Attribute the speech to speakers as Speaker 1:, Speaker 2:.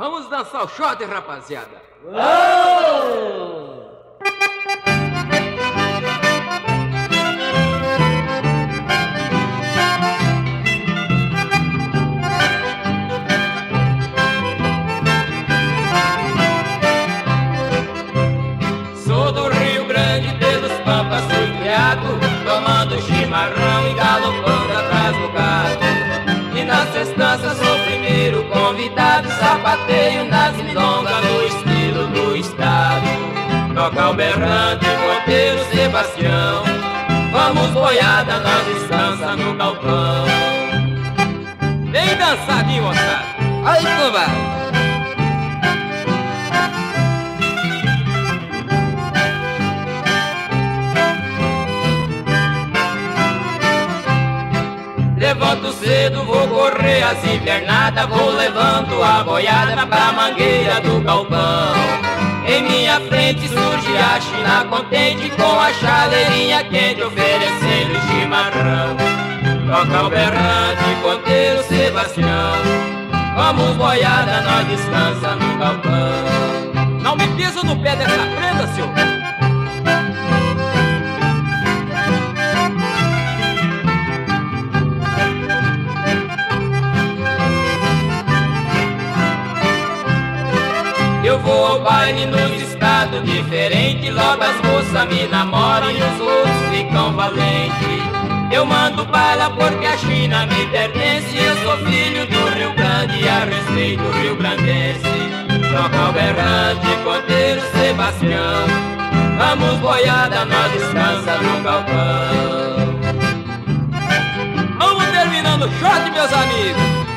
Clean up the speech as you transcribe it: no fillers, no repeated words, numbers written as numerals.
Speaker 1: Vamos dançar o shot, rapaziada.
Speaker 2: Oh!
Speaker 1: Sou do Rio Grande, pelos pampas fui criado, tomando chimarrão e galopando atrás do gado. E nas festanças sou o primeiro convidado, sapateio nas milongas no estilo do estado. Toca o berrante, porteiro Sebastião, vamos boiada, nós descansa no galpão. Vem dançadinho, moçada. Aí, covarde. Levanto cedo, vou correr as invernadas, vou levando a boiada pra mangueira do galpão. Em minha frente surge a China contente, com a chaleirinha quente oferecendo chimarrão. Toca o berrante, ponteiro Sebastião, vamos boiada, nós descansa no galpão. Não me pisa no pé dessa prenda, senhor. Eu vou ao baile nos estados diferentes, logo as moças me namoram e os outros ficam valentes. Eu mando bala porque a China me pertence, eu sou filho do Rio Grande e a respeito o Rio Grandense. Toca o berrante, ponteiro Sebastião, vamos boiada, nós descansa no galpão. Vamos terminando o shot, meus amigos.